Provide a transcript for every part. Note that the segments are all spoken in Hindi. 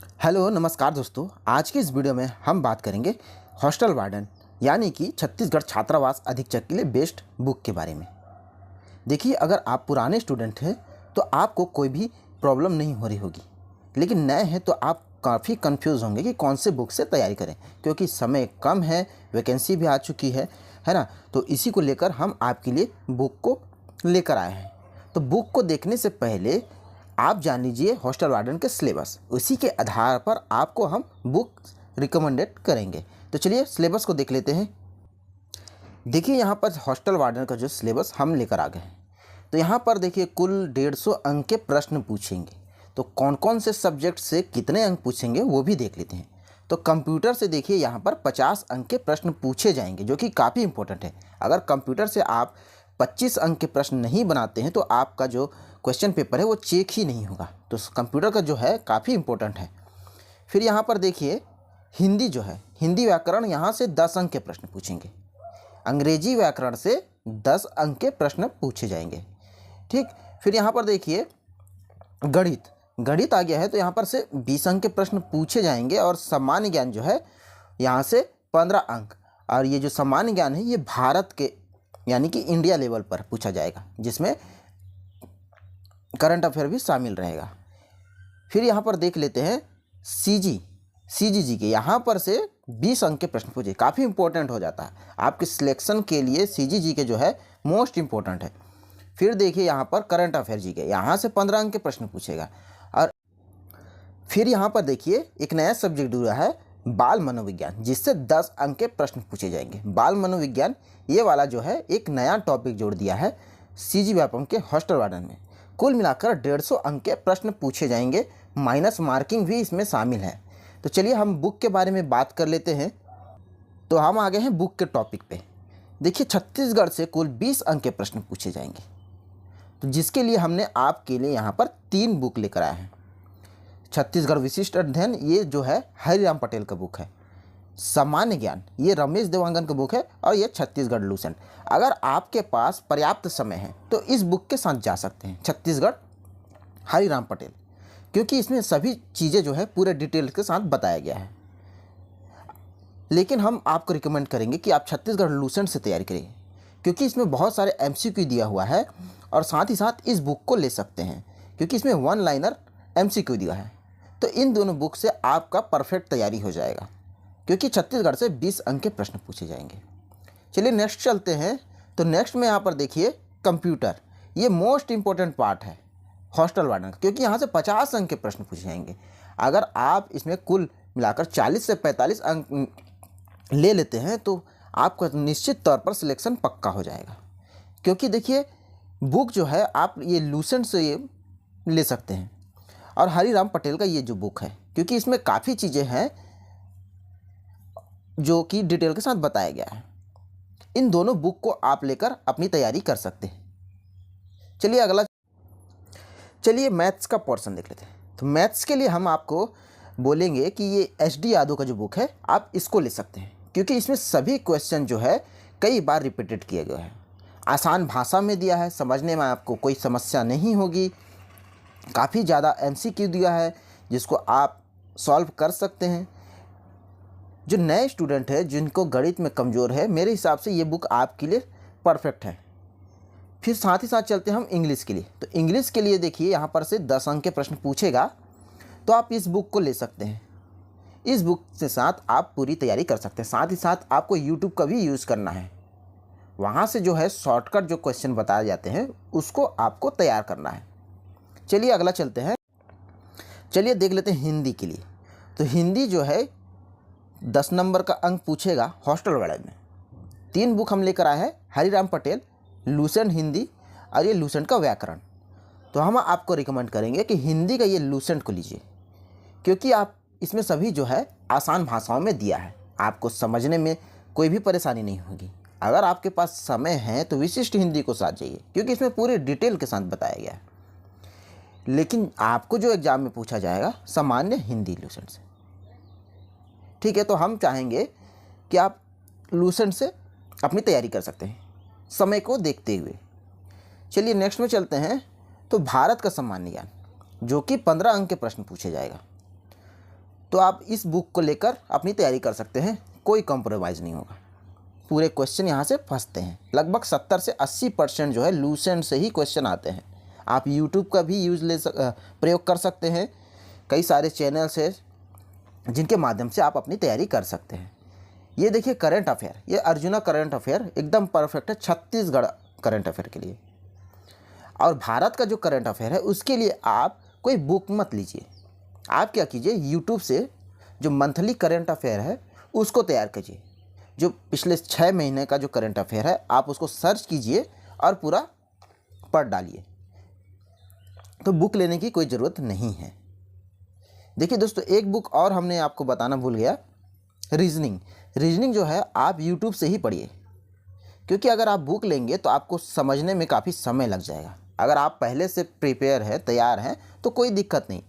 हेलो नमस्कार दोस्तों। आज की इस वीडियो में हम बात करेंगे हॉस्टल वार्डन यानी कि छत्तीसगढ़ छात्रावास अधीक्षक के लिए बेस्ट बुक के बारे में। देखिए, अगर आप पुराने स्टूडेंट हैं तो आपको कोई भी प्रॉब्लम नहीं हो रही होगी, लेकिन नए हैं तो आप काफ़ी कंफ्यूज होंगे कि कौन से बुक से तैयारी करें, क्योंकि समय कम है, वैकेंसी भी आ चुकी है ना। तो इसी को लेकर हम आपके लिए बुक को लेकर आए हैं। तो बुक को देखने से पहले आप जान लीजिए हॉस्टल वार्डन के सिलेबस, उसी के आधार पर आपको हम बुक रिकमेंडेड करेंगे। तो चलिए सिलेबस को देख लेते हैं। देखिए, यहाँ पर हॉस्टल वार्डन का जो सिलेबस हम लेकर आ गए हैं, तो यहाँ पर देखिए कुल 150 अंक के प्रश्न पूछेंगे। तो कौन कौन से सब्जेक्ट से कितने अंक पूछेंगे वो भी देख लेते हैं। तो कंप्यूटर से देखिए यहाँ पर 50 अंक के प्रश्न पूछे जाएंगे, जो कि काफ़ी इंपॉर्टेंट है। अगर कंप्यूटर से आप 25 अंक के प्रश्न नहीं बनाते हैं तो आपका जो क्वेश्चन पेपर है वो चेक ही नहीं होगा। तो कंप्यूटर का जो है काफ़ी इंपॉर्टेंट है। फिर यहाँ पर देखिए हिंदी जो है, हिंदी व्याकरण यहाँ से 10 अंक के प्रश्न पूछेंगे। अंग्रेजी व्याकरण से 10 अंक के प्रश्न पूछे जाएंगे। ठीक, फिर यहाँ पर देखिए गणित आ गया है, तो यहाँ पर से 20 अंक के प्रश्न पूछे जाएंगे। और सामान्य ज्ञान जो है यहाँ से 15 अंक। और ये जो सामान्य ज्ञान है ये भारत के यानी कि इंडिया लेवल पर पूछा जाएगा, जिसमें करंट अफेयर भी शामिल रहेगा। फिर यहाँ पर देख लेते हैं सीजीजी के, यहाँ पर से 20 अंक के प्रश्न पूछे, काफ़ी इंपॉर्टेंट हो जाता है आपके सिलेक्शन के लिए। सीजीजी के जो है मोस्ट इंपॉर्टेंट है। फिर देखिए यहाँ पर करंट अफेयर जी के, यहाँ से 15 अंक के प्रश्न पूछेगा। और फिर यहाँ पर देखिए एक नया सब्जेक्ट जुड़ा है बाल मनोविज्ञान, जिससे 10 अंक के प्रश्न पूछे जाएंगे। बाल मनोविज्ञान ये वाला जो है एक नया टॉपिक जोड़ दिया है सीजी व्यापम के हॉस्टल वार्डन में। कुल मिलाकर 150 अंक के प्रश्न पूछे जाएंगे, माइनस मार्किंग भी इसमें शामिल है। तो चलिए हम बुक के बारे में बात कर लेते हैं। तो हम आ गए हैं बुक के टॉपिक पे। देखिए, छत्तीसगढ़ से कुल 20 अंक के प्रश्न पूछे जाएंगे, तो जिसके लिए हमने आपके लिए यहाँ पर 3 बुक लेकर आए हैं। छत्तीसगढ़ विशिष्ट अध्ययन ये जो है हरिराम पटेल का बुक है। सामान्य ज्ञान ये रमेश देवांगन का बुक है। और ये छत्तीसगढ़ लूसेंट। अगर आपके पास पर्याप्त समय है तो इस बुक के साथ जा सकते हैं, छत्तीसगढ़ हरिराम पटेल, क्योंकि इसमें सभी चीज़ें जो है पूरे डिटेल के साथ बताया गया है। लेकिन हम आपको रिकमेंड करेंगे कि आप छत्तीसगढ़ लूसेंट से तैयारी करें, क्योंकि इसमें बहुत सारे एमसीक्यू दिया हुआ है। और साथ ही साथ इस बुक को ले सकते हैं, क्योंकि इसमें 1 लाइनर एमसीक्यू दिया है। तो इन दोनों बुक से आपका परफेक्ट तैयारी हो जाएगा, क्योंकि छत्तीसगढ़ से 20 अंक के प्रश्न पूछे जाएंगे। चलिए नेक्स्ट चलते हैं। तो नेक्स्ट में यहाँ पर देखिए कंप्यूटर, ये मोस्ट इंपॉर्टेंट पार्ट है हॉस्टल वार्डन का, क्योंकि यहाँ से 50 अंक के प्रश्न पूछे जाएंगे। अगर आप इसमें कुल मिलाकर 40 से 45 अंक ले लेते हैं तो आपका निश्चित तौर पर सिलेक्शन पक्का हो जाएगा। क्योंकि देखिए बुक जो है आप ये लूसेंट से ये ले सकते हैं, और हरिराम पटेल का ये जो बुक है, क्योंकि इसमें काफ़ी चीज़ें हैं जो कि डिटेल के साथ बताया गया है। इन दोनों बुक को आप लेकर अपनी तैयारी कर सकते हैं। चलिए मैथ्स का पोर्शन देख लेते हैं। तो मैथ्स के लिए हम आपको बोलेंगे कि ये एच.डी. यादव का जो बुक है आप इसको ले सकते हैं, क्योंकि इसमें सभी क्वेश्चन जो है कई बार रिपीटेड किए गए हैं। आसान भाषा में दिया है, समझने में आपको कोई समस्या नहीं होगी। काफ़ी ज़्यादा एमसीक्यू दिया है जिसको आप सॉल्व कर सकते हैं। जो नए स्टूडेंट है जिनको गणित में कमज़ोर है, मेरे हिसाब से ये बुक आपके लिए परफेक्ट है। फिर साथ ही साथ चलते हैं हम इंग्लिश के लिए। तो इंग्लिश के लिए देखिए यहाँ पर से 10 अंक के प्रश्न पूछेगा, तो आप इस बुक को ले सकते हैं। इस बुक के साथ आप पूरी तैयारी कर सकते हैं। साथ ही साथ आपको यूट्यूब का भी यूज़ करना है, वहाँ से जो है शॉर्टकट जो क्वेश्चन बताए जाते हैं उसको आपको तैयार करना है। चलिए अगला चलते हैं। चलिए देख लेते हैं हिंदी के लिए। तो हिंदी जो है 10 नंबर का अंक पूछेगा हॉस्टल वार्डन में। 3 बुक हम लेकर आए हैं, हरिराम पटेल, लूसेंट हिंदी और ये लूसेंट का व्याकरण। तो हम आपको रिकमेंड करेंगे कि हिंदी का ये लूसेंट को लीजिए, क्योंकि आप इसमें सभी जो है आसान भाषाओं में दिया है, आपको समझने में कोई भी परेशानी नहीं होगी। अगर आपके पास समय है तो विशिष्ट हिंदी को साथ जाइए, क्योंकि इसमें पूरे डिटेल के साथ बताया गया है। लेकिन आपको जो एग्ज़ाम में पूछा जाएगा सामान्य हिंदी लूसेंट से। ठीक है, तो हम चाहेंगे कि आप लूसेंट से अपनी तैयारी कर सकते हैं समय को देखते हुए। चलिए नेक्स्ट में चलते हैं। तो भारत का सामान्य ज्ञान, जो कि 15 अंक के प्रश्न पूछे जाएगा। तो आप इस बुक को लेकर अपनी तैयारी कर सकते हैं, कोई कॉम्प्रोमाइज़ नहीं होगा। पूरे क्वेश्चन यहाँ से फंसते हैं, लगभग 70 से 80% जो है लूसेंट से ही क्वेश्चन आते हैं। आप यूट्यूब का भी प्रयोग कर सकते हैं, कई सारे चैनल्स हैं जिनके माध्यम से आप अपनी तैयारी कर सकते हैं। ये देखिए करंट अफेयर, ये अर्जुना करंट अफेयर एकदम परफेक्ट है छत्तीसगढ़ करंट अफेयर के लिए। और भारत का जो करंट अफेयर है उसके लिए आप कोई बुक मत लीजिए, आप क्या कीजिए, यूट्यूब से जो मंथली करंट अफेयर है उसको तैयार कीजिए। जो पिछले 6 महीने का जो करंट अफेयर है आप उसको सर्च कीजिए और पूरा पढ़ डालिए, तो बुक लेने की कोई ज़रूरत नहीं है। देखिए दोस्तों, एक बुक और हमने आपको बताना भूल गया, रीजनिंग जो है आप यूट्यूब से ही पढ़िए, क्योंकि अगर आप बुक लेंगे तो आपको समझने में काफ़ी समय लग जाएगा। अगर आप पहले से प्रिपेयर हैं, तैयार हैं, तो कोई दिक्कत नहीं,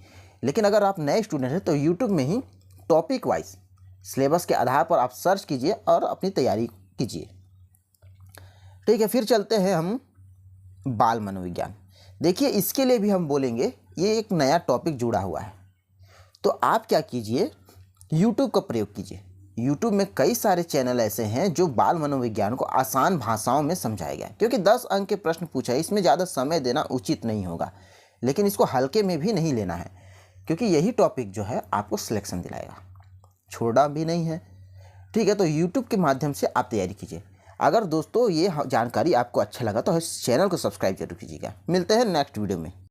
लेकिन अगर आप नए स्टूडेंट हैं तो यूट्यूब में ही टॉपिक वाइज सिलेबस के आधार पर आप सर्च कीजिए और अपनी तैयारी कीजिए। ठीक है, फिर चलते हैं हम बाल मनोविज्ञान। देखिए इसके लिए भी हम बोलेंगे, ये एक नया टॉपिक जुड़ा हुआ है, तो आप क्या कीजिए, यूट्यूब का प्रयोग कीजिए। यूट्यूब में कई सारे चैनल ऐसे हैं जो बाल मनोविज्ञान को आसान भाषाओं में समझाया गया, क्योंकि 10 अंक के प्रश्न पूछा है, इसमें ज़्यादा समय देना उचित नहीं होगा, लेकिन इसको हल्के में भी नहीं लेना है, क्योंकि यही टॉपिक जो है आपको सिलेक्शन दिलाएगा, छोड़ना भी नहीं है। ठीक है, तो यूट्यूब के माध्यम से आप तैयारी कीजिए। अगर दोस्तों ये जानकारी आपको अच्छा लगा तो इस चैनल को सब्सक्राइब जरूर कीजिएगा। मिलते हैं नेक्स्ट वीडियो में।